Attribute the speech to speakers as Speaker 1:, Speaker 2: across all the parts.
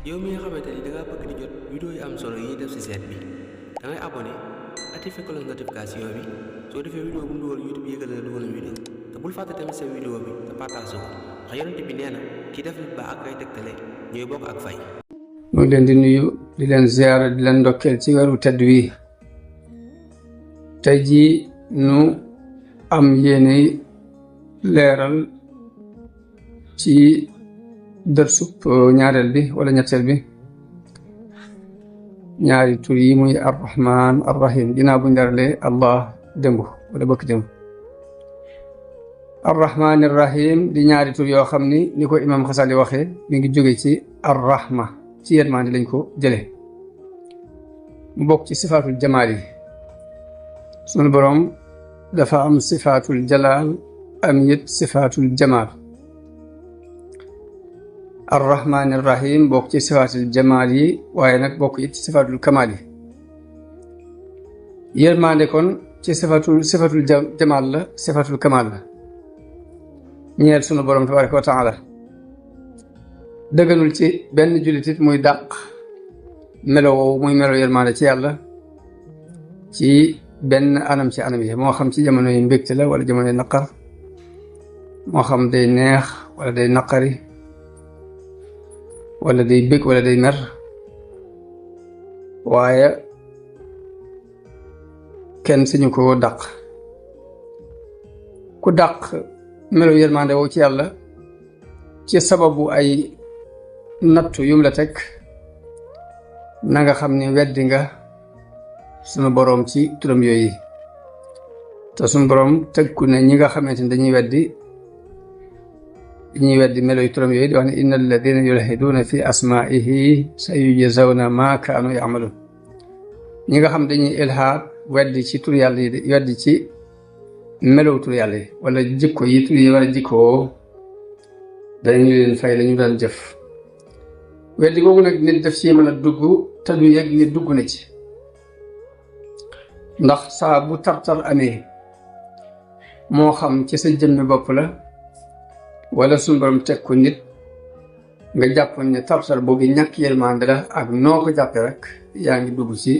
Speaker 1: yow mi nga xamante ni da ngaa bëgg di jot vidéo yi am solo yi def ci chaîne bi da ngay abonné activé cloche notification bi soo defee vidéo bu mu dugal YouTube yëgal na dugal vidéo te bul fàtte tamit sa vidéo bi te partage ko ndax yonent bi nee na ki def lu baax ak ay tegtale ñooy bokk ak fay.
Speaker 2: ñu ngi leen di nuyu di leen ziyaara di leen ndokkeel ci weeru tedd wi tey jii nu am yéene leeral ci dërsub ñaareel bi wala ñetteel bi ñaari tur yi muy arrahman arrahim ginnaaw buñ leeralee allah démb wala bëkk démb arrahman arrahim di ñaari tur yoo xam ni ko imam Xasali waxee mi ngi jóge ci arrahma ci yërmande lañ ko jële mu bokk ci sifaatul jamaal yi sunu boroom dafa am sifaatul jalaal am it sifaatul jamaal arrahman arrahim bokk ci sifaatul jamaal yi waaye nag bokk it ci sifaatul kamaal yi yërmande kon ci sifatul jamaal la sifatul kamaal la ñeel sunu boroom tabaraka wa taala dëgganul ci benn jullitit muy dàq melo woowu muy melo yërmande ci yàlla ci benn anam ci anam yi moo xam ci jamono yi mbégte la wala jamono yi naqar moo xam day neex wala day naqari wala day bég wala day mer waaye kenn sañu ko dàq ku dàq melo yërmande woowu ci yàlla ci sababu ay nattu yum la teg na nga xam ne weddi nga sunu boroom ci turam yooyu te sunu boroom tëgku ne ñi nga xamante ne dañuy weddi melo yu turam yooyu di wax ne inna alladina yulhiduuna fi asmaihi sa yujzawna ma kaanu yamaluun ñi nga xam dañuy ilhaad weddi ci tur yàlla yi weddi ci melow tur yàlla yi wala jikko yi tur yi war a jikkoo dañu leen fay lañu daan jëf weddi googu nag nit def ci mën a dugg te du yëg ni dugg na ci ndax saa bu tartar amee moo xam ci sa jëmmi bopp la wala suñu borom teg ko nit nga jàpp ne tartar boobu ñàkk yërmande la ak noo ko jàppee rek yaa ngi dugg ci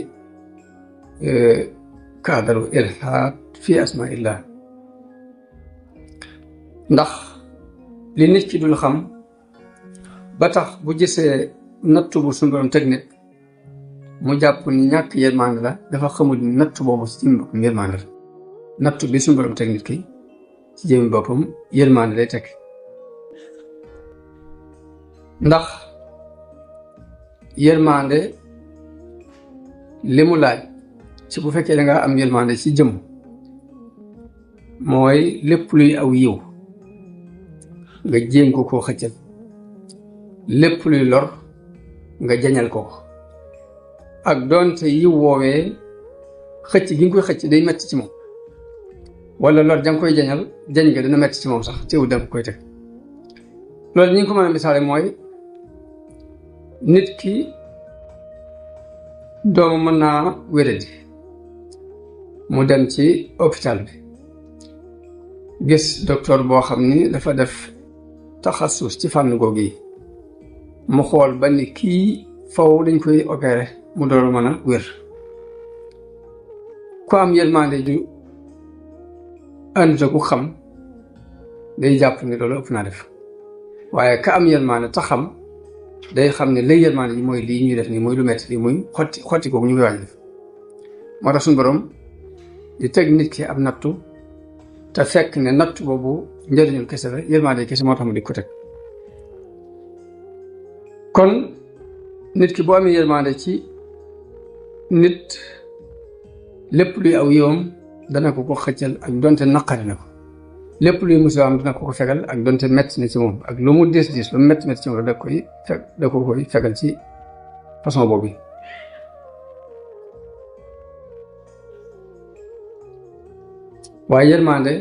Speaker 2: kaadaru ilhaad fi asmaillah ndax li nit ki dul xam ba tax bu gisee nattu bu suñu borom teg nit mu jàpp ni ñàkk yërmande la dafa xamul ni nattu boobu ci jëmmi boppam yërmande la nattu bi suñu borom teg nit ki ci jëmmi boppam yërmande lay teg ndax yërmande li mu laaj ci bu fekkee da nga am yërmande ci jëm mooy lépp luy aw yiw nga jéem ko koo xëccal lépp luy lor nga jañal ko ak doonte yiw woowee xëcc gi nga koy xëcc day metti ci moom wala lor da nga koy jañal jañ nga dina metti ci moom sax teewul da nga koy teg loolu ñi nga ko mën a misaale mooy nit ki doomu mën naa wéradi mu dem ci hôpital bi gis docteur boo xam ni dafa def taxasus ci fànn googu yi mu xool ba ni kii faw dañ koy opéré mu door mën a wér ku am yërmande ju ànd ku xam day jàpp ni loolu ëpp naa def waaye ka am yërmande te xam day xam ne lay yërmande yi mooy lii ñuy def nii mooy lu metti lii muy xotti kooku ñu koy wàññi def moo tax suñu borom di teg nit ki am nattu te fekk ne nattu boobu njëriñul kese la yërmande kese moo tax mu di ko teg kon nit ki boo amee yërmande ci nit lépp luy aw yiwam dana ko xëccal ak donte naqari na ko lépp luy musibaam dina ko fegal ak donte metti na ci moom ak lu mu diis lu mu metti ci moom da koy fegal ci façon boobu waaye yërmande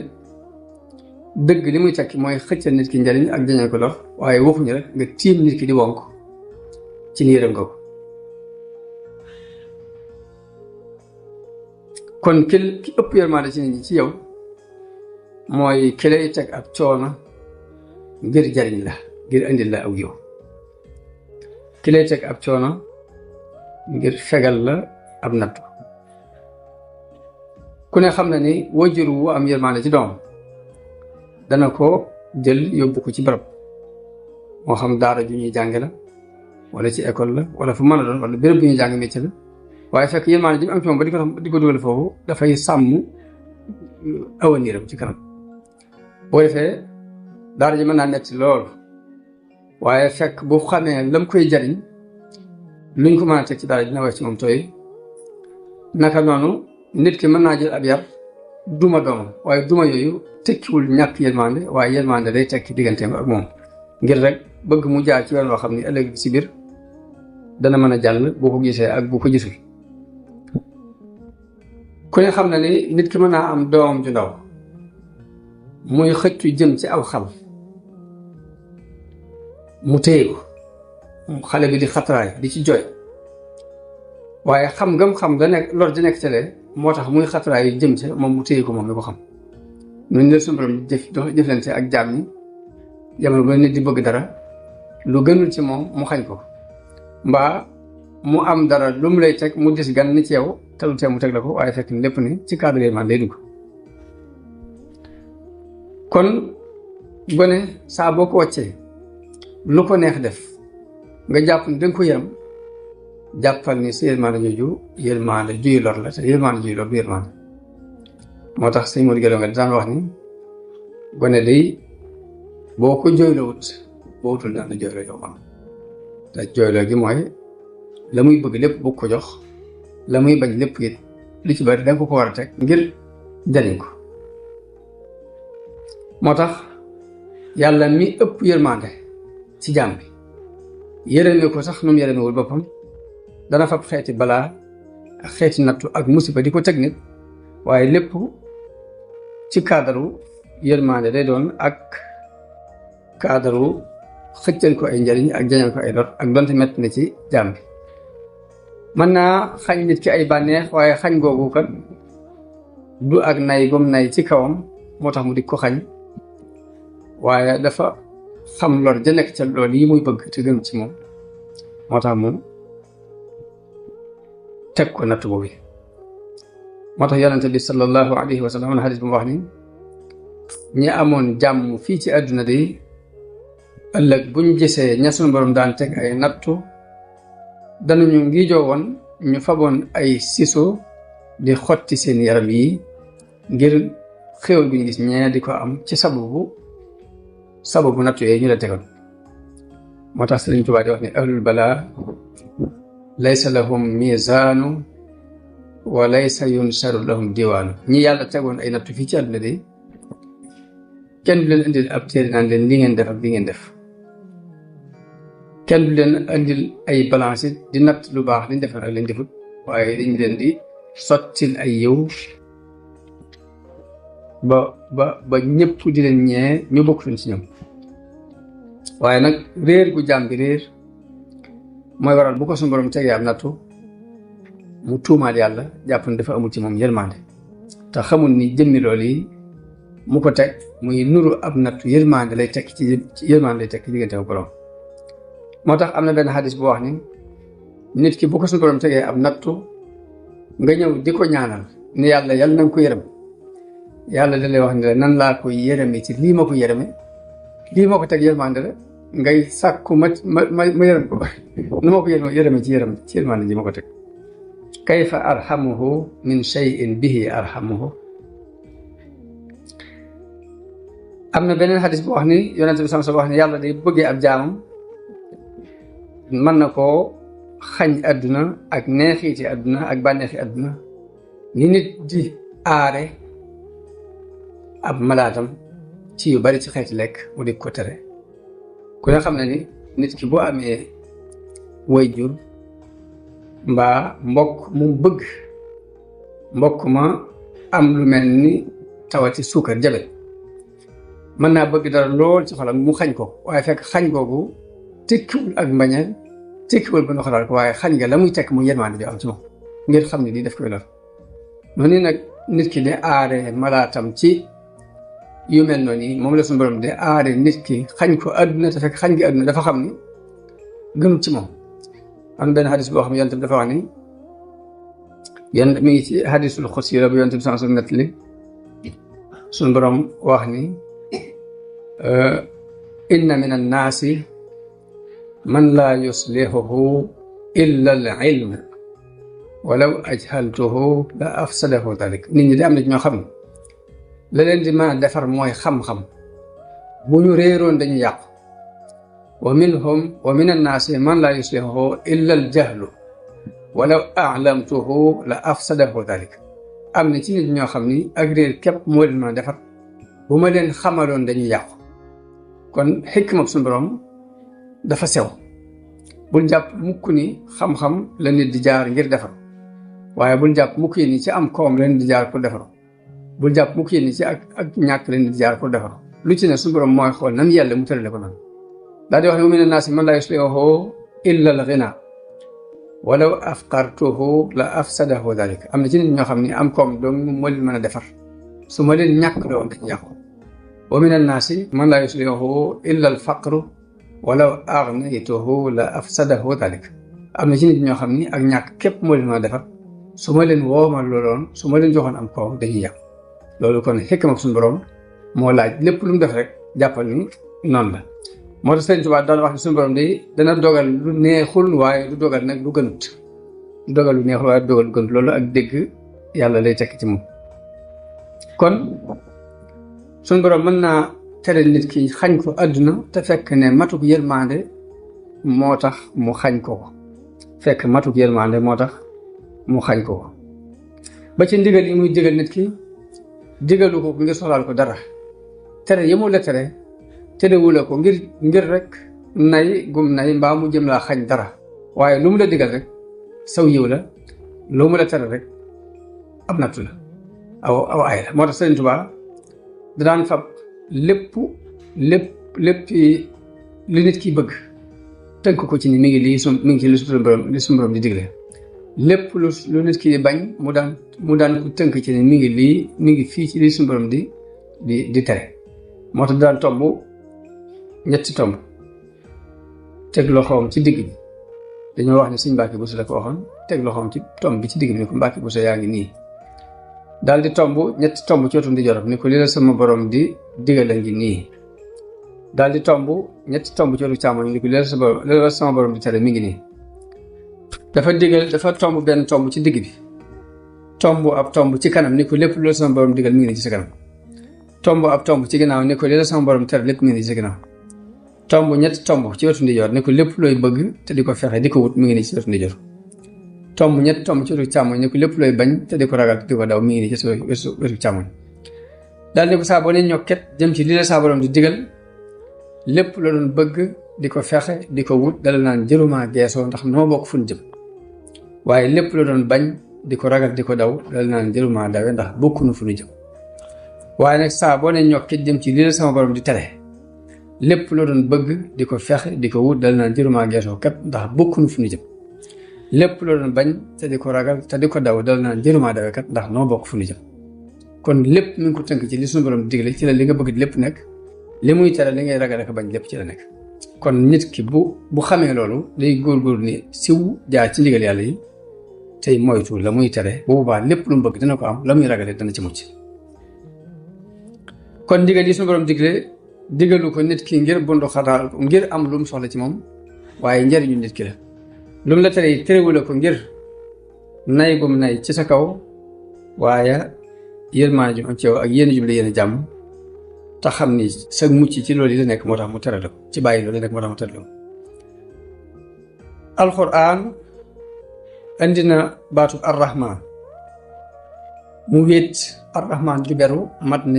Speaker 2: dëgg li muy tekki mooy xëccal nit ki njariñ ak jañal ko lor waaye waxuñu rek nga tiim nit ki di wonk ci niiram nga ko kon ki ëpp yërmande ci nit ñi ci yow mooy ki lay teg ab coono ngir jariñ la ngir indil la aw yow ki lay teg ab coono ngir fegal la ab nattu. ku ne xam na ni wajur wu am yërmande ci doom dana ko jël yóbbu ko ci barab moo xam daara ju ñuy jànge la wala ci école la wala fu mën a doon wala béréb bu ñuy jàng métier la waaye fekk yërmande ji mu am ci moom ba di ko dugal foofu dafay sàmm awaniram ci kanam. boo defee daara ji mën naa metti lool waaye fekk bu xamee lam koy jariñ luñ ko mën a teg ci daara dina wax ci moom tooy. naka noonu nit ki mën naa jël ab yar duma doomam waaye duma yooyu tekkiwul ñàkk yërmande waaye yërmande day tekki digganteem ak moom ngir rek bëgg mu jaar ci yoon loo xam ni ëllëg si biir dana mën a jàll bu ko gisee ak bu ko gisul. ku ne xam na ni nit ki mën naa am doomam ju ndaw muy xëccu jëm ci aw xal mu téye ko xale bi di xatraay di ci jooy waaye xam ngam da nekk lor di nekk tele moo tax muy xatraay jëm ci moom mu téye ko moom mi ko xam. ñun de suñu borom jëflante ak jaam ñi jamono ba nit di bëgg dara lu gënul ci moom mu xañ ko mbaa mu am dara lu mu lay teg mu dis gan ni ci yow te lu tee mu teg la ko waaye fekk lépp ni ci cadre man day dugg. kon gone saa boo ko wàccee lu ko neex def nga jàpp ni danga ko yaram jàppal ni sa yërmande jooju yërmande juy lor la te yërmande juy lor du yërmande. moo tax sëñ Modou Guèye nga daan wax ni gone day boo ko jooyloo wutul daan la jooyloo yow man te jooyloo gi mooy la muy bëgg lépp bu ko jox la muy bañ lépp it li ci bari danga ko war a teg ngir jariñ ko. moo tax yàlla mi ëpp yërmande ci jaam bi yërëme ko sax nu mu yërëmewul boppam dana fab xeeti balaa ak xeeti nattu ak musiba di ko teg nit waaye lépp ci kaadaru yërmande day doon ak kaadaru xëccal ko ay njariñ ak jañal ko ay lor ak donte metti na ci jaam bi. mën naa xañ nit ki ay bànneex waaye xañ googu kat du ak nay gom nay ci kawam moo tax mu di ko xañ waaye dafa xam lor ja nekk ca loolu yi muy bëgg te gën ci moom moo tax mu teg ko natt boobu. moo tax yonente bi sallallahu alayhi wa sallam xadis bu mu wax ni ñi amoon jàmm fii ci àdduna de ëllëg buñ gisee ña sunu borom daan teg ay nattu danañu ngi joowoon ñu faboon ay siso di xotti seen yaram yi ngir xéwal bu ñu gis ñee di ko am ci sababu nattu yooyu ñu la tegoon. moo tax Sëriñ Tuubaa di wax ni ahlul balaa laysa lahum mizaanu wa laysa yunsaru lahum diwaanu. ñi yàlla tegoon ay nattu fii ci àdduna de kenn du leen indil ab téere naan leen li ngeen def ak li ngeen def kenn du leen indil ay balance di natt lu baax liñ defar ak liñ defut waaye dañ leen di sottil ay yiw ba ñëpp di leen ñee ñu bokk leen ci ñoom. waaye nag réer gu jaam bi réer mooy waral bu ko suñu borom tegee ab nattu mu tuumaat yàlla jàpp ne dafa amul ci moom yërmande te xamul ni jëmmi loolu yi mu ko teg muy nuru ab nattu yërmande lay tekk ci yërmande lay tekk ci diggante ak borom. moo tax am na benn xadis bu wax ni nit ki bu ko suñu borom tegee ab nattu nga ñëw di ko ñaanal ni yàlla na nga ko yërëm yàlla da lay wax ne nan laa ko yërëme ci lii ma ko yërëme lii ma ko teg yërmande la ngay sàkku ma yërëm ko nu ma ko yërëme ci yërmande ji ma ko teg. kayfa arhamuhu min shay'in bihi arhamuhu. am na beneen xadis bu wax ni yonente bi sama wax ni yàlla day bëggee ab jaamam mën na koo xañ àdduna ak neexiiti àdduna ak bànneexi àdduna ni nit di aare ab malaatam ci yu bari ci xeeti lekk mu di ko tere. ku ne xam ne ni nit ki boo amee way jur mbaa mbokk mu bëgg mbokk ma am lu mel ni tawati suukar jabet mën naa bëgg dara lool ci xolam mu xañ ko waaye fekk xañ googu tekkiwul ak mbañeel tekkiwul ba nu xalaat ko waaye xañ nga la muy tekk mu yërmande jo am ci moom ngir xam ne lii daf koy lor. noonu nag nit ki de aare malaatam ci yu mel noonu moom la suñu borom de aare nit ki xañ ko àdduna te fekk xañ gi àdduna dafa xam ni gënul ci moom am benn xadis boo xam ne yonent bi dafa wax ni yonent mi ngi ci xadisul xudsi la bu yonent bi sans nettali suñ borom wax ni inna min annaasi man laa yuslihuhu illa al ilm walaw ajhaltuhu la afsadahu dalik nit ñi de am na ñoo xam ne la leen di mën a defar mooy xam-xam bu ñu réeroon dañu yàqu wa min annaasi man laa yuslihuhu illa al jahlu walaw a'lamtuhu la afsadahu dalik am na ci nit ñoo xam ni ak réer képp moo leen mën a defar bu ma leen xamaloon dañuy yàqu kon xikma suñu borom dafa sew bul jàpp mukk ni xam-xam la nit di jaar ngir defar waaye bul jàpp mukk ni ci am koom la nit di jaar pour defar bul jàpp mukk ni ci ak ñàkk la nit di jaar pour defar lu ci ne suñu borom mooy xool nan yàlla mu tërale ko nan daal di wax ne wa mina naasi man laa yuslihuhu illa al ghina walaw afqartuhu la afsadahu dalik am na ci nit ñoo xam ne am koom dong moo leen mën a defar su ma leen ñàkk doon dañ yàqu wa min annaasi man laa yuslihuhu illa al faqru walaw aghnaytuhu la afsadahu dalik am na ci nit ñoo xam ni ak ñàkk képp moo leen mën a defar su ma leen woomal looloon su ma leen joxoon am koom dañuy yàqu loolu kon xikma suñu borom moo laaj lépp lu mu def rek jàppal ni noonu la moo tax Sëriñ Tuubaa daan wax ne suñu borom day dana dogal lu neexul waaye du dogal nag lu gënut du dogal lu neexul waaye du dogal lu gënut loolu ak dégg yàlla lay tekk ci moom kon suñu borom mën naa tere nit ki xañ ko àdduna te fekk ne matuk yërmande moo tax mu xañ ko ko fekk matuk yërmande moo tax mu xañ ko ko ba ci ndigal yi muy digal nit ki digalu ko ngir soxlaal ko dara tere yi mu la tere terewula ko ngir rek nay gum nay mbaa mu jëm laa xañ dara waaye lu mu la digal rek saw yiw la lu mu la tere rek ab nattu la aw ay la moo tax Sëriñ Tuubaa da daan fab lépp li nit ki bëgg tënk ko ci ni mi ngi ci li suñu borom di digle lépp lu nit ki di bañ mu daan ko tënk ci ni mi ngi fii ci li suñu borom di tere moo tax daan tomb ñetti tomb teg loxoom ci digg bi dañoo wax ne Sëñ Mbàkke Buso la ko waxoon teg loxoom ci tomb bi ci digg bi ni ko Mbàkke Buso yaa ngi nii daal di tomb ñetti tomb ci wetu ndeyjooram ni ko li la sama borom di digal a ngi nii daal di tomb ñetti tomb ci wetu càmmoñ ni ko li la sama borom di tere mi ngi nii dafa tomb benn tomb ci digg bi tomb ab tomb ci kanam ni ko lépp lu la sama borom digal mi ngi nii ci sa kanam tomb ab tomb ci ginnaaw ni ko li la sama borom tere lépp mi ngi nii ci sa ginnaaw tomb ñetti tomb ci wetu ndeyjoor ni ko lépp looy bëgg te di ko fexe di ko wut mi ngi nii ci wetu ndeyjoor tomb ñetti tomb ci wetu càmmoñ ni ko lépp looy bañ te di ko ragal te di ko daw mi ngi nii ci wetu càmmoñ daal ni ko saa boo ne ñokket jëm ci li la saa borom di digal lépp la doon bëgg di ko fexe di ko wut dala naan jëruma geesoo ndax noo bokk fu ñu jëm waaye lépp la doon bañ di ko ragal di ko daw dala naan jëruma dawe ndax bokkunu fu ñu jëm waaye nag saa boo ne ñokket jëm ci li la sama borom di tere lépp la doon bëgg di ko fexe di ko wut dala naan jëruma geesoo kat ndax bokkunu fu ñu jëm lépp la doon bañ te di ko ragal te di ko daw dala naan jëruma dawe kat ndax noo bokk fu ñu jëm kon lépp mi ngi ko tënk ci li suñu borom digle ci la li nga bëgg lépp nekk li muy tere li ngay ragal ak bañ lépp ci la nekk kon nit ki bu xamee loolu day góorgóorlu ni siw jaar ci ndigal yàlla yi tey moytu la muy tere bu boobaa lépp lu mu bëgg dina ko am la muy ragalee dana ci mucc kon ndigal yi suñu borom digle digalu ko nit ki ngir bundu xataal ko ngir am lu mu soxla ci moom waaye njariñu nit ki la lu mu la tere terewula ko ngir nay gum nay ci sa kaw waaye yërmaa ju am ci yow ak yéen jum la yéen jàmm te xam ni sa mucc ci loolu yi la nekk moo tax mu tere la ko ci bàyyi loolu la nekk moo tax mu tere la ko alxuraan andi na baatu arrahman mu wéet arrahman ju beru mat na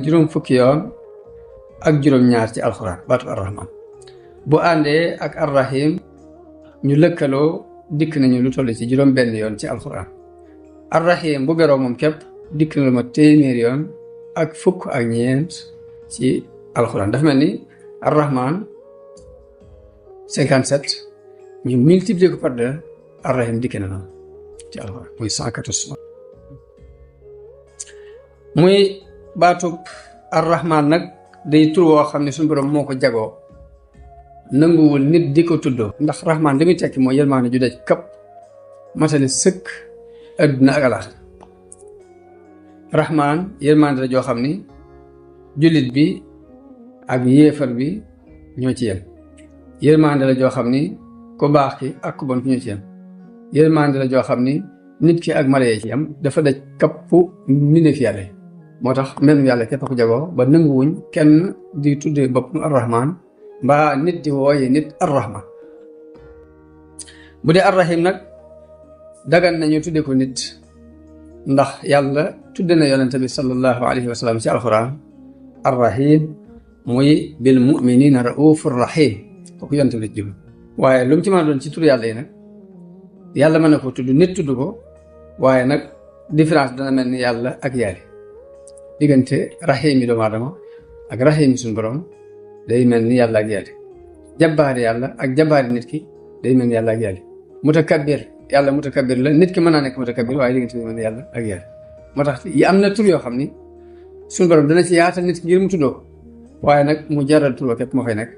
Speaker 2: juróom fukki yoon ak juróom-ñaar ci alxuraan baatu arrahman bu àndee ak arrahim ñu lëkkaloo dikk nañu lu toll ci juróom benn yoon ci alxuraan arrahim bu beroo moom képp dikk na lu ma téeméer yoon ak fukk ak ñeent ci alxuraan dafa mel ni arrahman 57 ñu multiplier ko par 2 arrahim dikk na noonu ci alxuraan muy 114 muy baatub arrahman nag day tur woo xam ne suñu borom moo ko jagoo nanguwul nit di ko tuddoo ndax rahmaan li muy tekki mooy yërmaande ju daj kapp matale sëkk adduna ak alaxira rahmaan yërmaande la joo xam ni jullit bi ak yéefar bi ñoo ci yem yërmaande la joo xam ni ku baax ki ak ku bon ki ñoo ci yem yërmaande la joo xam ni nit ki ak mala yee ci yem dafa daj kappu mbindeef yàlla moo tax mel yàlla képp ku jagoo ba nanguwuñ kenn di tuddee boppam arrahman mbaa nit di wooye nit arrahman bu dee arrahim nag dagan nañu tudde ko nit ndax yàlla tudde na yonente bi sallallahu alayhi wa sallam ci alquran arrahim muy bil muminina raufur rahim kooku yonente bi la jublu waaye lu mu ci mën a doon ci tur yàlla yi nag yàlla mën na ko tudd nit tudd ko waaye nag différence dana mel ni yàlla ak yàlla diggante rahim yi doomu aadama ak rahim yi suñu borom day mel ni yàlla ak yàlla jabbaari yàlla ak jabbaari nit ki day mel ni yàlla ak yàlla mutakabbir yàlla mutakabbir la nit ki mën naa nekk mutakabbir waaye diggante bi mel ni yàlla ak yàlla moo tax yi am na tur yoo xam ni suñu borom dana ci yaatal nit ki ngir mu tuddoo waaye nag mu jaral tur képp moo fay nekk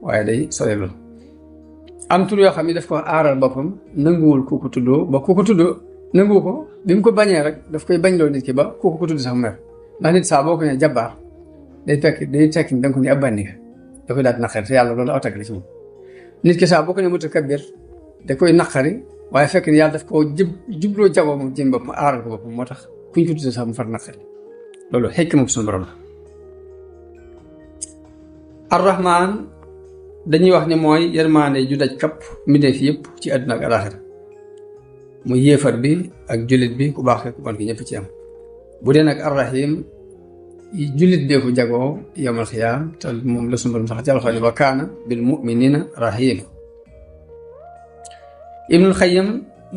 Speaker 2: waaye day sore loolu am tur yoo xam ni daf ko aaral boppam nanguwul ku ko tuddoo ba ku ko tuddoo nanguwu ko bi mu ko bañee rek daf koy bañ loo nit ki ba ku ko tudd sax mer ndax nit saa boo ko ne jabbaar day tekki ni da nga ko ni ab bànni nga da koy daal di naqari te yàlla loolu aw tagg la ci moom nit ki saa boo ko ne mutakabbir da koy naqari waaye fekk ni yàlla daf koo jubloo jagoo moom jëm boppam aaral ko boppam moo tax kuñ ko tudd sax mu far naqari loolu xekk moom suñu borom la arrahman dañuy wax ni mooy yërmaande ju daj kapp mbindeef yëpp ci àdduna ak alaxira muy yéefar bi ak jullit bi ku baax ku bon ki ñëpp ci am bu dee nag arrahim jullit bee ko jagoo yawmal xiyaam te moom la suñu borom sax ci alxuraan wa kaana bil muminina rahim ibnul xayyim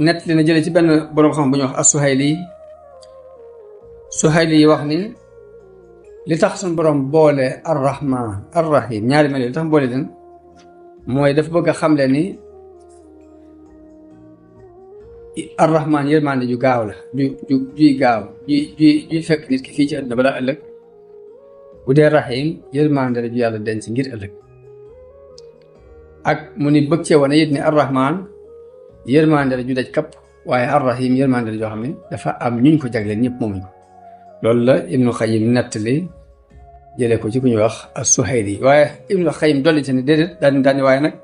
Speaker 2: nett li na jële ci benn boroom xam bu ñuy wax as-Suhayli yi wax ni li tax suñu borom boole arrahman arrahim ñaari mel li tax boole leen mooy dafa bëgg a xamle ni arrahman yërmande ju gaaw la juy gaaw juy fekk nit ki fii ci àdduna balaa ëllëg bu dee rahim yërmande la ju yàlla denc ngir ëllëg ak mu ni bëgg cee wane it ni arrahman yërmande la ju daj kapp waaye arrahim yërmande la joo xam ne dafa am ñuñ ko jagleen ñëpp moomuñ ko loolu la Ibnu Xayyim nettali jëlee ko ci ku ñuy wax as-Suhayli waaye Ibnu Xayyim dolli ci ne déedéet daani waaye nag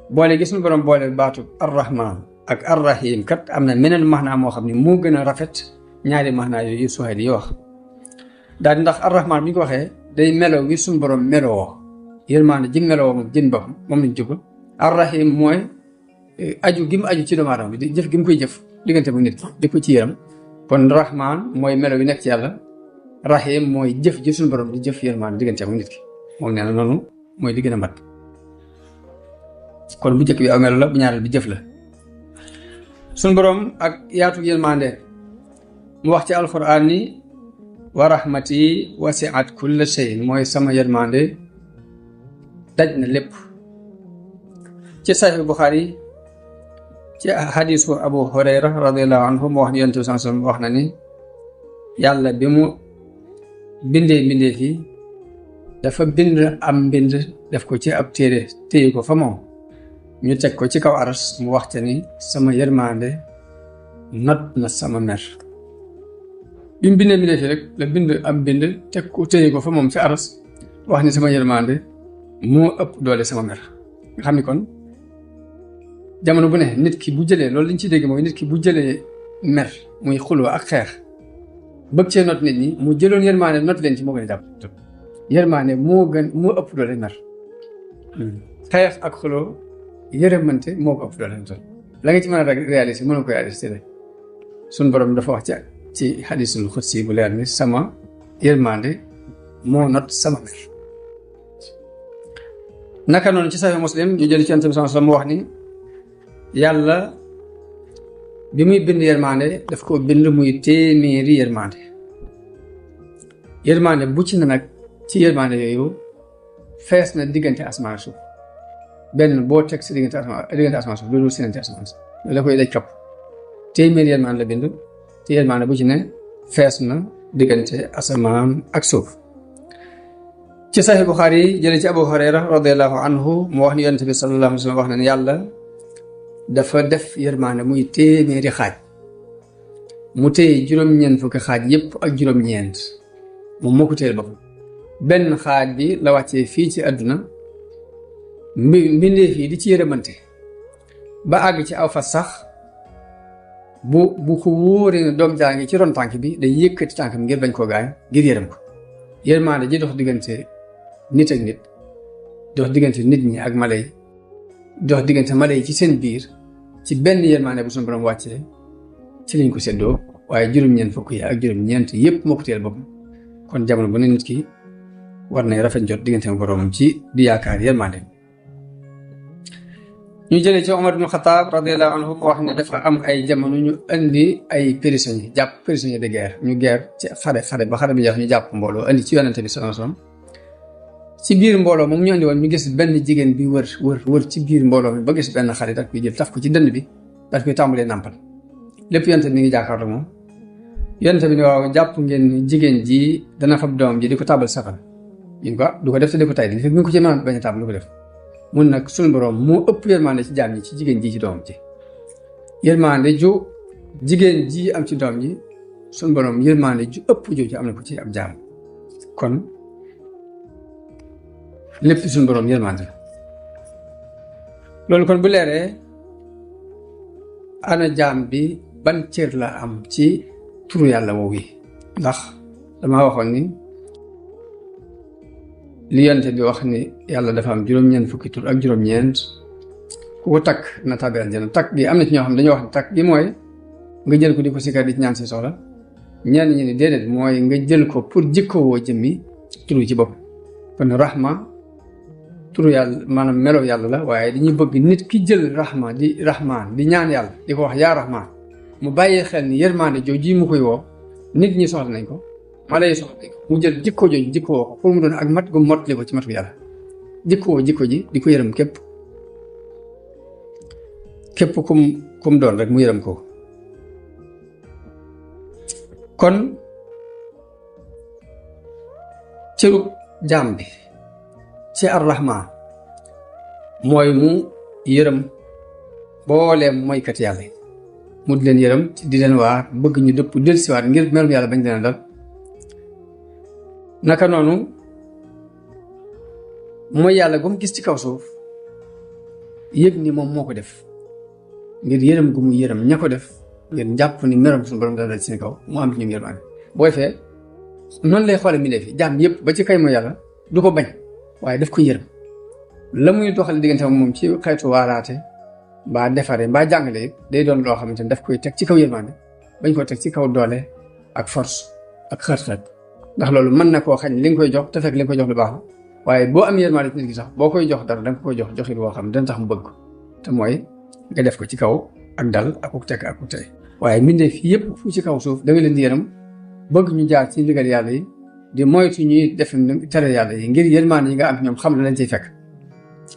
Speaker 2: boole gis ñu borom boole baatu arrahman ak arrahim kat am na meneen maxnaa moo xam ne moo gën a rafet ñaari maxnaa yooyu Suhayli yi wax daal ndax arrahman bi ñu ko waxee day melo wi suñu borom meloo yërmaande ji meloo moom jën boppam moom lañ jublu arrahim mooy aju gi mu aju ci doomu aadama bi di jëf gi mu koy jëf diggante bu nit di ko ci yaram kon rahman mooy melo wi nekk ci yàlla rahim mooy jëf ji suñu borom di jëf yërmaande diggante bu nit ki moom nee na noonu mooy li gën a mat kon bu njëkk bi aw melo la bu ñaareel bi jëf la suñu borom ak yaatu yërmaande mu wax ci alquran ni wa rahmati wasi'at kulla shay'in mooy sama yërmaande daj na lépp ci Sahih Bukhari ci hadisu Abu Hurayra radiyallahu anhu mu wax ni yonent bi sallallahu alayhi wasallam wax na ni yàlla bi mu bindee fi dafa bind am mbind def ko ci ab téere téye ko fa moom ñu teg ko ci kaw aras mu wax te ni sama yërmaande not na sama mer bi mu bindee fi rek la bind am mbind teg ko téye ko fa moom ci aras wax ni sama yërmaande moo ëpp doole sama mer nga xam ni kon jamono bu ne nit ki bu jëlee loolu liñ ci dégg mooy nit ki bu jëlee mer muy xuloo ak xeex bëgg cee not nit ñi mu jëloon yërmaande not leen ci moo gën a jàpp yërmaande moo ëpp doole mer xeex ak xuloo yërëmante moo ko ëpp doole la nga ci mën a réaliser mënoo ko réaliser rek suñ borom dafa wax ci hadisul xudsi bu leer ni sama yërmaande moo not sama mer naka noonu ci Sahih Muslim ñu jël ci Yonent bi sallallahu alayhi wasallam mu wax ni yàlla bi muy bind yërmande daf ko bind muy téeméeri yërmande bu ci na nag ci yërmande yooyu fees na diggante asamaan suuf benn boo teg si diggante asamaan suuf loolu sinante asamaan suuf loolu da koy daj kapp téeméeri yërmande la bind te yërmande bu ci ne fees na diggante asamaan ak suuf ci Sahih Bukhari jële ci Abu Hurayra radiyallahu anhu mu wax ni yonent bi sallallahu alayhi wa sallam wax na ne yàlla dafa def yërmaande muy téeméeri xaaj mu téye juróom-ñeent fukki xaaj yépp ak juróom-ñeent moom moo ko téyel boppam benn xaaj bi la wàccee fii ci àdduna mbindeef yi di ci yërëmante ba àgg ci aw fas sax bu ko wóoree ne doom jaa ngi ci ron tànk bi day yëkkati tànkam ngir bañ koo gaañ ngir yërëm ko yërmaande ji dox diggante nit ak nit dox diggante nit ñi ak mala yi dox diggante mala yi ci seen biir ci benn yërmaande bu suñu borom wàccee ci lañ ko seddoo waaye juróom-ñeent fukk yi ak juróom-ñeent yépp moo ko téyel boppam kon jamono bu ne nit ki war nay rafet jot diggante ak boroomam ci di yaakaar yërmaande ñu jëlee ci Omar ibn Khattab radiyallahu anhu ko wax ne dafa am ay jamono ñu indi ay prisonniers jàpp prisonniers de guerre ñu guerre ci xare ba xare bi jeex ñu jàpp mbooloo indi ci yonente bi sallallahu alayhi wasallam ci biir mbooloo moom ñu andi woon ñu gis benn jigéen bi wër ci biir mbooloo mi ba gis benn xale dak bi jël taf ko ci dënn bi daf koy tàmbalee nàmpal lépp yonente bi mi ngi jàkkaarloo moom yonente bi ne waaw jàpp ngeen jigéen ji dana fab doom ji di ko tàbbal safara ñun ko du ko def te di ko tay di fekk mi ngi ko ci mën bañ a tàbb lu ko def mun nag suñu borom moo ëpp yërmande ci jaam ñi ci jigéen ji ci doom ji yërmande ju jigéen ji am ci doom ji suñu borom yërmande ju ëpp jooju am na ko ci ab jaam kon lépp suñu borom yërmande la loolu kon bu leeree ana jaam bi ban cër la am ci turu yàlla woowu yi ndax damaa waxoon ni li yonte bi wax ni yàlla dafa am juróom-ñeent fukki tur ak juróom-ñeent ku ko takk na tàbbi aljana takk gi am na ci ñoo xam ne dañoo wax ne takk gi mooy nga jël ko di ko sikkar di ci ñaan si soxla ñenn ñi ni déedéet mooy nga jël ko pour jikkowoo jëmmi turu ci bopp kon rahma turu yàlla maanaam melo yàlla la waaye dañuy bëgg nit ki jël rahma di rahman di ñaan yàlla di ko wax yaa rahman mu bàyyee xel ni yërmaande jooju mu koy woo nit ñi soxla nañ ko mala yi soxla nañ ko mu jël jikko jooju jikkoo ko pour mu doon ak mat gu motli ko ci matu yàlla jikkoo jikko ji di ko yërëm képp kum doon rek mu yërëm ko kon cëru jaam bi ci ar-rahman mooy mu yërëm booleem mooykat yàlla mu di leen yërëm di leen waar bëgg ñu dëpp dellusiwaat ngir merum yàlla bañ leen dal naka noonu mooy yàlla gu mu gis ci kaw suuf yëg ni moom moo ko def ngir yërëm gu mu yërëm ña ko def ngir jàpp ni merum suñu borom dal ci seen kaw mu am ci ñoom yërmaane booy fee noonu lay xoole mi def jaam yëpp ba ci kay mooy yàlla du ko bañ waaye daf ko yërëm la muy doxal diggante moom ci xeetu waaraate mbaa defare mbaa jàngale day doon loo xamante ni daf koy teg ci kaw yërmaande bañ koo teg ci kaw doole ak force ak xët-xët ndax loolu mën na koo xañ li nga koy jox te fekk li nga koy jox lu baax la waaye boo am yërmaande ci nit ki sax boo koy jox dara danga koy jox joxit boo xam dana tax mu bëgg ko te mooy nga def ko ci kaw ak dal ak ku tekk ak ku tey waaye mbindeef fi yëpp fu ci kaw suuf da nga leen di yërëm bëgg ñu jaar ci ndigal yàlla yi di moytu ñuy def tere yàlla yi ngir yërmaande yi nga am ñoom xam na lañ ciy fekk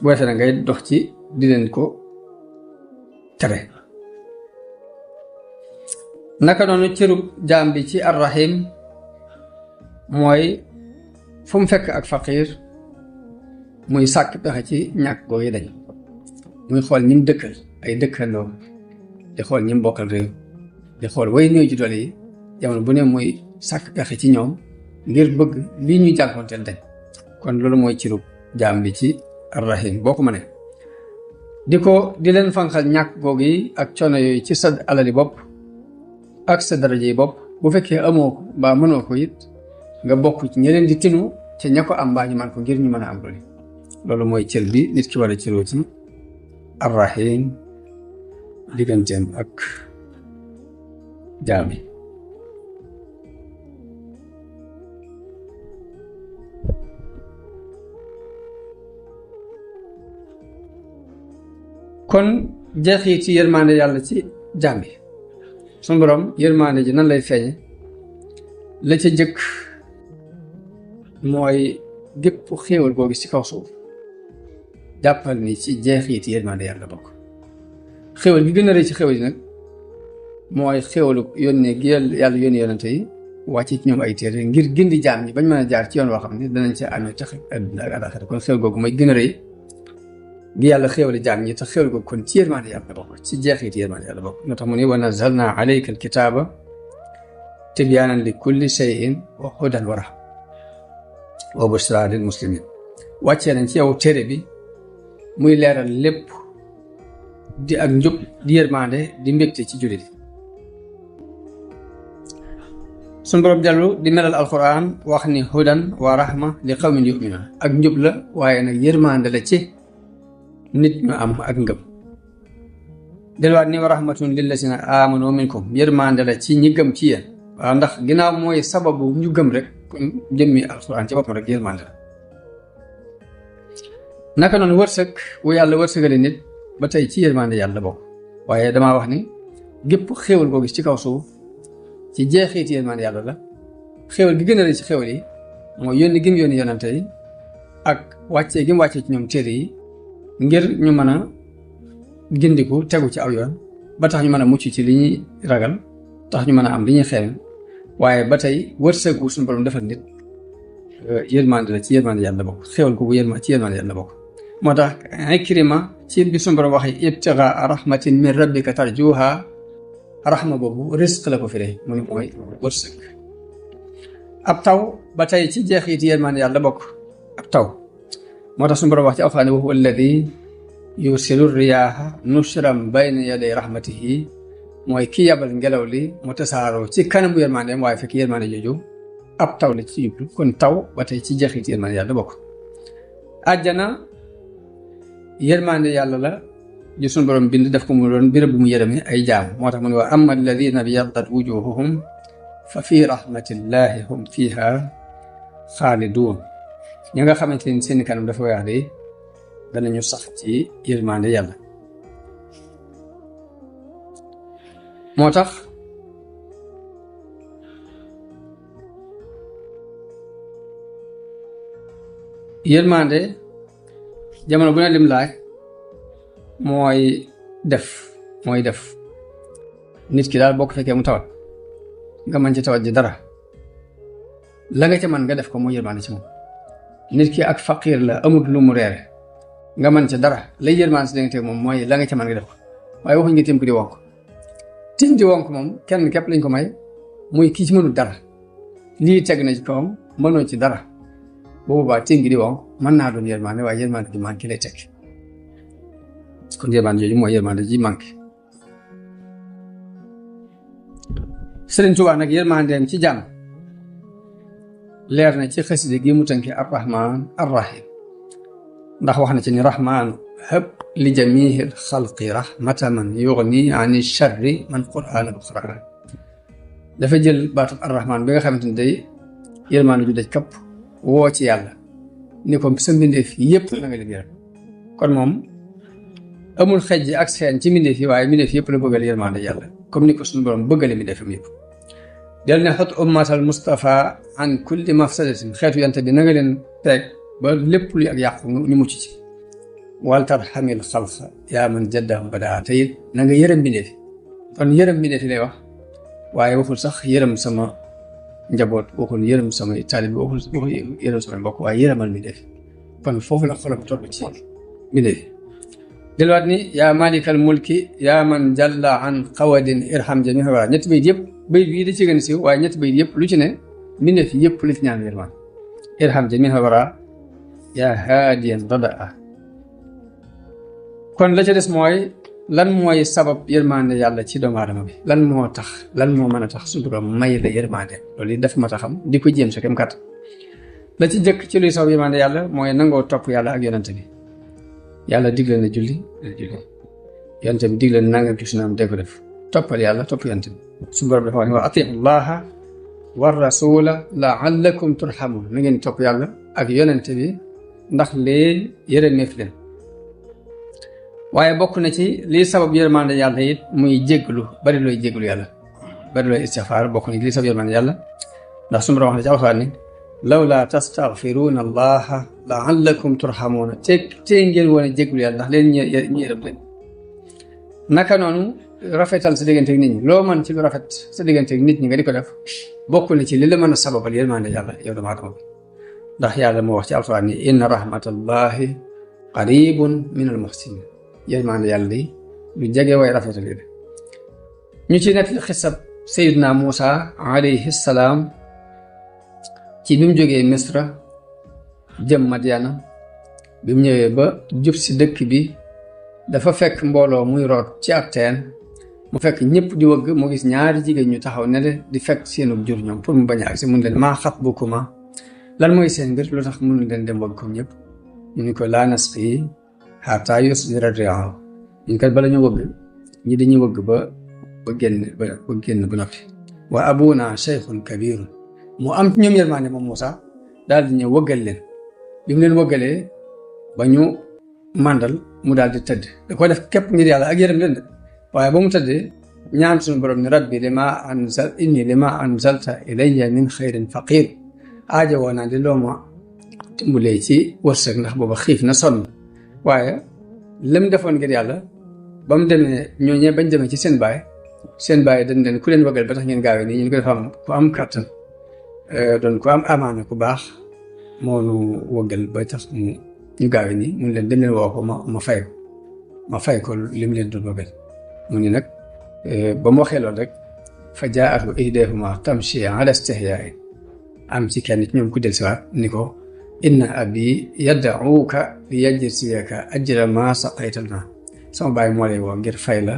Speaker 2: boo defee na ngay dox ci di leen ko tere naka noonu cërub jaam bi ci ar-rahim mooy fu mu fekk ak faqiir muy sàkk pexe ci ñàkk googu dañ muy xool ñi mu dëkkal ay dëkkandoo di xool ñi mu bokkal réew di xool way néew ji doole yi jamono bu ne muy sàkk pexe ci ñoom ngir bëgg lii ñuy jànkoonteel dañ kon loolu mooy cërub jaam bi ci ar-rahim boo ko mënee di leen fanqal ñàkk googu yi ak coono yooyu ci sa alali bopp ak sa daraja yi bopp bu fekkee amoo ko mbaa mënoo ko it nga bokk ci ñi leen di tinu ca ña ko am mbaa ñu man ko ngir ñu mën a am loolu mooy cër bi nit ki war a cëroo ci ar-rahim digganteem ak jaam yi kon jeexit ci yërmande yàlla ci jaam bi suñu borom yërmande ji nan lay feeñe la ca jëkk mooy gépp xéewal boo gis ci kaw suuf jàppal ni ci jeexit ci yërmande yàlla bokk xéewal gi gën a rëy ci xéewal yi nag mooy xéewalu yónnee gi yàlla yónnee yonente yi wàcce ci ñoom ay téere ngir gindi jaam ñi bañ mën a jaar ci yoon woo xam ne danañ ci amee tax àdduna ak àllaaxira kon xéwal googu mooy gën a rëy gi yàlla xéwali jaam ñi te xéwal googu kon ci yërmande yàlla bokk ci jeexit yërmande yàlla bokk moo tax mu ne wa nazzalna alayka alkitaaba tibyaanan li kulli shay'in wa hudan wa rahma wa bushra lil muslimin wàccee nañ ci yow téere bi muy leeral lépp di ak njub di yërmande di mbégte ci jullit suñu borom dellu di melal alquran wax ni hudan wa rahma li qawmin yu'minun ak njub la waaye nag yërmande la ci nit ñu am ak ngëm delluwaat ni wa rahmatun lillazina amanu minkum yërmande la ci ñi gëm ci yéen waaw ndax ginnaaw mooy sababu ñu gëm rek kon jëmmi alquran ci boppam rek yërmande la naka noonu wërsëg wu yàlla wërsëgale nit ba tey ci yërmande yàlla bokk waaye damaa wax ni gépp xéewal koo gis ci kaw suuf ci jeexit yërmande yàlla la xéewal gi gën a rëy ci xéewal yi mooy yónni gi mu yónni yonante yi ak wàccee gi mu wàccee ci ñoom téere yi ngir ñu mën a gindiku tegu ci aw yoon ba tax ñu mën a mucc ci li ñuy ragal tax ñu mën a am li ñuy xeeñ waaye ba tey wërsëgu suñu borom defal nit yërmande la ci yërmande yàlla bokk xéewal ko bu ci yërmande yàlla bokk moo tax Ikrima ci bi suñu borom waxee ibtigaa rahmatin min rabbika tarjuha rahma boobu risque la ko firee mu ne mooy wërsëg ab taw ba tey ci jeexit yërmande yàlla bokk ab taw moo tax suñu borom wax ci alxuraan wa huwa alladi yursilu riyaaha nushran bayna yaday rahmatihi mooy ki yabal ngelaw li mu tasaaroo ci kanamu yërmandeem waaye fekk yërmande jooju ab taw la ci jublu kon taw ba tey ci jeexit yërmande yàlla bokk àjjana yërmande yàlla la ju suñu borom bind def ko mu doon béréb bu mu yërëme ay jaam moo tax mu ne wa amma alladina biyaddat wujuhuhum fa fi rahmatillahi hum fiha xaalidun ñi nga xamante ni seen kanam dafa weex de danañu sax ci yërmande yàlla moo tax yërmande jamono bu ne lim laaj mooy def nit ki daal boo ko fekkee mu tawat nga mën ci tawat ji dara la nga ca mën nga def ko mooy yërmande ci moom nit ki ak faqiir la amut lu mu reere nga mën ca dara lay yërmande si danga moom mooy la nga ca mën nga def ko waaye waxuñ nga tim ko di wonk tim di wonk moom kenn képp lañ ko may muy kii ci mënul dara lii teg na ci kawam mënoo ci dara boobu baa tim gi di wonk mën naa doon yërmande waaye yërmande ji manqué lay teg kon yërmande jooju mooy yërmande ji manqué Sëriñ Tuubaa nag yërmandeem ci jàmm leer na ci xaside gi mu tënki arrahman arrahim ndax wax na ci ni rahmaanu hëb li jamihil xalqi rahmata man yugni ani charri man qur'aana bu xara dafa jël baatu arrahman bi nga xamante ni day yërmande ju daj kapp woo ci yàlla ni ko sa mbindeef yépp na nga leen yërëm kon moom amul xejj ak seen ci mbindeef yi waaye mbindeef yëpp la bëggal yërmande yàlla comme ni ko suñu borom bëggale mbindeefam yëpp del ne xot ummatal Mustafa an kulli mafsadatin xeetu yante bi na nga leen teg ba lépp luy ak yàqu ñu mucc ci wal tarhamil xalqa yaa man jaddahum badaa te it na nga yërëm mbindeef kon yërëm mbindeef yi lay wax waaye waxul sax yërëm sama njaboot waxul yërëm sama taalib waxul yërëm sama mbokk waaye yërëmal mbindeef kon foofu la xolam toll ci mbindeef delluwaat ni yaa malikal mulki yaa man jalla an qawadin irham jami'a wara ñetti bayit yëpp bayit bii da ci gën a siiw waaye ñetti bayit yëpp lu ci ne mbindeef yëpp li ci ñaan yërmaan irham jami'a wara yaa haadiyan radaa kon la ca des mooy lan mooy sabab yërmande yàlla ci doomu aadama bi lan moo mën a tax suñu borom may la yërmande loolu yi daf ma taxam di ko jéem sa kem kat la ci jëkk ci luy sabab yërmande yàlla mooy nangoo topp yàlla ak yonante bi yàlla digle na julli yonent bi digle na nangam ci sunaam dee ko def toppal yàlla topp yonent bi suñu borom dafa wax ne wa atiu llaha wa rasula laallakum turhamun na ngeen topp yàlla ak yonent bi ndax lee yërëmeef leen waaye bokk na ci lii sabab yërmande yàlla it muy jégglu bari looy jégglu yàlla bari looy istixfaar bokk na ci lii sabab yërmande yàlla ndax suñu borom wax ne ci alxuraan ni lawla tastaghfiruna allaha laallakum turhamuuna te ngeen woon a jégglu yàlla ndax leen ñu yërëm leen naka noonu rafetal sa diggante ak nit ñi loo mën ci lu rafet sa diggante ak nit ñi nga di ko def bokk na ci li la mën a sababal yërmande yàlla yow dama adama bi ndax yàlla moo wax ci alquran ni inna rahmatallahi qaribun min al muhsinin yërmande yàlla di lu jege way rafetal yi ñu ci nekk xisab Seydina Muusa alayhi salaam ci bi mu jógee Misra jëm Madyana bi mu ñëwee ba jub si dëkk bi dafa fekk mbooloo muy root ci ab teen mu fekk ñëpp di wëgg mu gis ñaari jigéen ñu taxaw ne de di fekk seenu jur ñoom pour mu bañ a agsi mun leen maa xatbukuma lan mooy seen mbir lu tax mënu leen dem wëgg comme ñëpp ñu ni ko laa nasqii hattaa yusdira ar-ri'aa ñu kat bala ñu wëgg ñi dañuy wëgg ba génn ba noppi wa abuna shaykhun kabir mu am ñoom yërmaande moom Muusa daal di ñëw wëggal leen bi mu leen wëggalee ba ñu màndal mu daal di tëdd da ko def képp ngir yàlla ak yërëm leen de waaye ba mu tëddee ñaan suñu borom ni rabbi lima anzalta ilayya min xayrin faqir aajo woo naa di loo ma dimbalee ci wërsëg ndax booba xiif na sonn waaye lam defoon ngir yàlla ba mu demee ñooñee bañ demee ci seen baay dañ leen ku leen wëggal ba tax ngeen gaawee nii ñu ko dafa am ku am kàttan doon ku am amaana ku baax moo nu wëggal ba tax ñu gaawee nii mun leen dem leen woo ko ma fay ko li mu leen doon wëggal mu ni nag ba mu waxee loolu rek fa jaa'athu ihdaahuma tamshi ala istihyaa'in am ci kenn ci ñoom ku del siwaat ni ko inna abi yad'uuka li yajziyaka ajra ma saqayta lana sama baay moo lay woo ngir fay la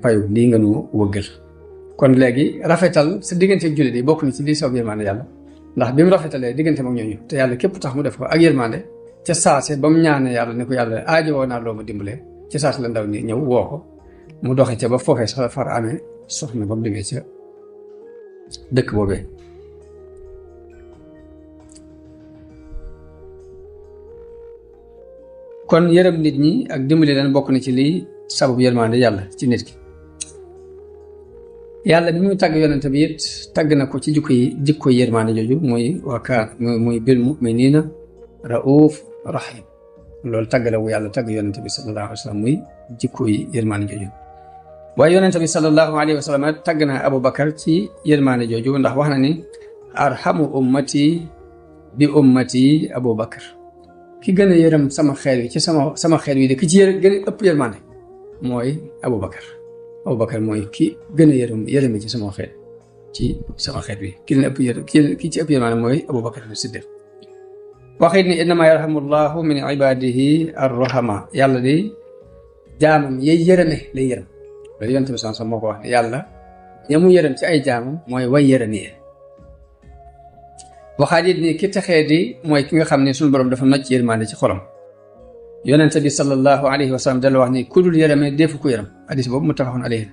Speaker 2: payu lii nga nu wëggal kon léegi rafetal sa diggante ak jullit yi bokk na ci lii soob yërmande yàlla ndax bi mu rafetalee diggante ak ñooñu te yàlla képp tax mu def ko ak yërmande ca saase ba mu ñaane yàlla ne ko yàlla aajo woo naa loo ma dimbalee ca saase la ndaw ni ñëw woo ko mu doxe ca ba foofee sax far amee soxna ba mu demee ca dëkk boobee kon yërëm nit ñi ak dimbali leen bokk na ci lii sababu yërmande yàlla ci nit ki yàlla bi muy tàgg yonente bi it tàgg na ko ci jikko yërmande jooju muy bil muminina rauf rahim loolu tàgg la wu yàlla tàgg yonente bi sallallahu alayhi wa sallam muy jikko yërmande jooju waaye yonente bi sallallahu alayhi wa sallam tàgg na Abu Bakar ci yërmande jooju ndax wax na ni arhamu ummati bi ummati Abu Bakar ki gën a yërëm sama xeet wi ci sama xeet wi de ki ci gën a ëpp yërmande mooy Aboubacar mooy ki gën a yërëme ci sama xeet wi ki ci ëpp yërmande mooy Aboubacar Siddiq waxit ni innama yarhamu llahu min ibadihi arrahama yàlla di jaamam yay yërëme lay yërëm loolu yonent bi sax moo ko wax ne yàlla ñamu yërëm ci ay jaamam mooy way yërëme waxaat it ni ki texee di mooy ki nga xam ne suñu borom dafa nocc yërmande ci xolam yonente bi sallallahu alayhi wa sallam dala wax ni ku dul yërëme defu ko yërëm hadis boobu muttafaqun alayhi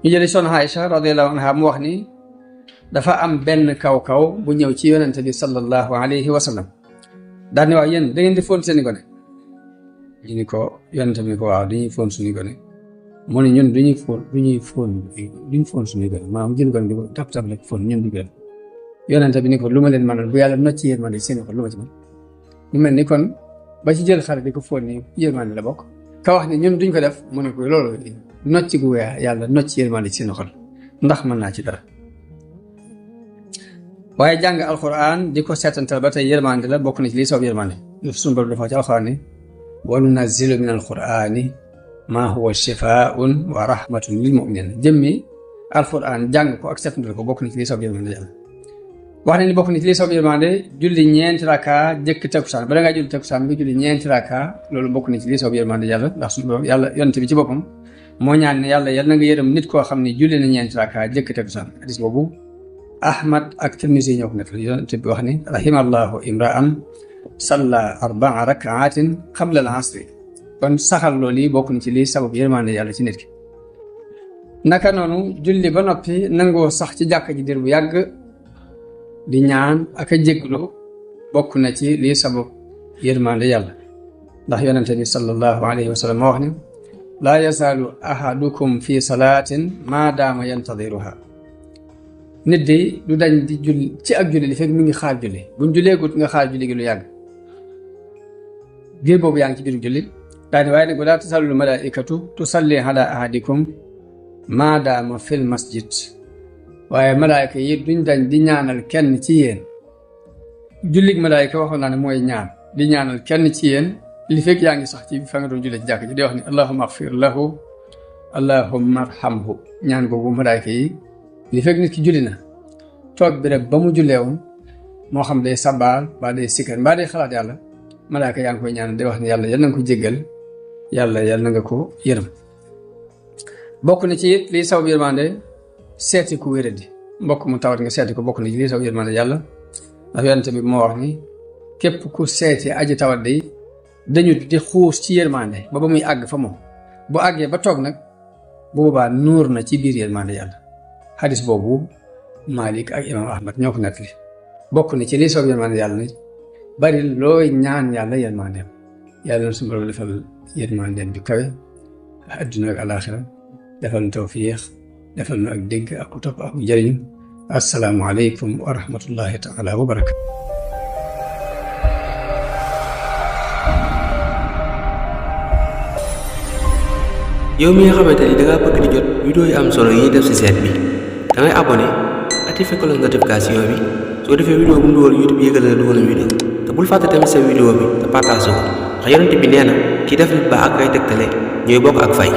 Speaker 2: ñu jëli soxna Aïcha radiyallahu anha mu wax ni dafa am benn kaw bu ñëw ci yonente bi sallallahu alayhi wa sallam daal ni waaw yéen da ngeen di fóon seeni gone ñu ni ko yonente bi ni ko waaw dañuy fóon suñuy gone mu ne ñun duñuy fóon suñuy gone maanaam jël gone di ko tap rek fóon ñun duñ ko def yonente bi ni ko lu ma leen mënal bu yàlla nocc yërmande seen xol lu ma ci mën mu mel ni kon ba ci jël xale di ko fóon ni yërmande la bokk ka wax ne ñun duñ ko def mu ne ko loolu nocc gu weex yàlla nocc yërmande seen xol ndax mën naa ci dara waaye jàng alquran di ko seetantal ba tey yërmande la bokk na ci lii soob yërmande suñu borom dafa ci alquran ni wa nunazzilu min alqurani ma huwa shifaun wa rahmatun lil muminin jëmmi alquran jàng ko ak seetantal ko bokk na ci lii soob yërmande yàlla wax nañ ni bokk na ci lii soob yërmande julli ñeenti raka jëkk takkusaan bala ngaa julli takkusaan nga julli ñeenti raka loolu bokk na ci lii soob yërmande yàlla ndax suñu borom yàlla yonent bi ci boppam moo ñaan ne yàlla na nga yërëm nit koo xam ne julli na ñeenti raka jëkk takkusaan hadis boobu Ahmad ak Tirmisi ñoo ko nettali yonent bi wax ni rahimallahu imra'an salla 4 rakaatin qabla al-asri kon saxal loolu yi bokk na ci lii sabab yërmande yàlla ci nit ki naka noonu julli ba noppi nangoo sax ci jàkka ji dir bu yàgg di ñaan ak a jégglu bokk na ci lii sabab yërmande yàlla ndax yonente bi sallallahu alayhi wa sallam moo wax ne laa yazaalu ahadukum fi salaatin maa daama yantadiruha nit di du dañ di julli ci ak julli li fekk mi ngi xaar julli buñ julleegut nga xaar julli gi lu yàgg biir boobu yaa ngi ci biir julli daane waaye nag walaa tasaalul malaikatu tusalli ala ahadikum maadaama fil masjid waaye malaayka yi duñ dañ di ñaanal kenn ci yéen jullig malaayka waxoon naa ne mooy ñaan di ñaanal kenn ci yéen li fekk yaa ngi sax ci fa nga doon jullee ci jàkk ji di wax ni allahumma axfir lahu allahumma arhamhu ñaan googu malaayka yi li fekk nit ki julli na toog bi rek ba mu jullee woon moo xam day sabaal mbaa day sikkar mbaa day xalaat yàlla malaayka yaa ngi koy ñaan di wax ne yàlla yal na nga ko jéggal yàlla yal na nga ko yërëm bokk na ci it lii saw yërmande seeti ku wéradi mbokk mu tawat nga seeti ko bokk na ci lii saw yërmande yàlla ndax yonent bi moo wax ni képp ku seeti aji tawat day dañu di xuus ci yërmande ba muy àgg fa moom bu àggee ba toog nag bu boobaa nuur na ci biir yërmande yàlla xadis boobu Malik ak imam Ahmad ñoo ko nettali bokk na ci lii saw yërmande yàlla ni bari looy ñaan yàlla yërmandeem yàlla na suñu borom defal yërmandeem bi kawe adduna ak alaxira defal nu tawfiix defal nu ak dégg ak ku topp ak ku jëriñ assalaamu aleykum wa rahmatullahi taala wa barakatu
Speaker 1: yow mi nga xamante ni dangaa bëgg di jot vidéo yu am solo yi def ci chaîne bi dangay abonné activé cloche notification bi soo defee vidéo bu mu dugal YouTube yëgal na dugal na vidéo te bul fàtte tamit sa vidéo bi te partage ko ndax yonent bi nee na ki def nit ba ak ay tegtale ñooy bokk ak fay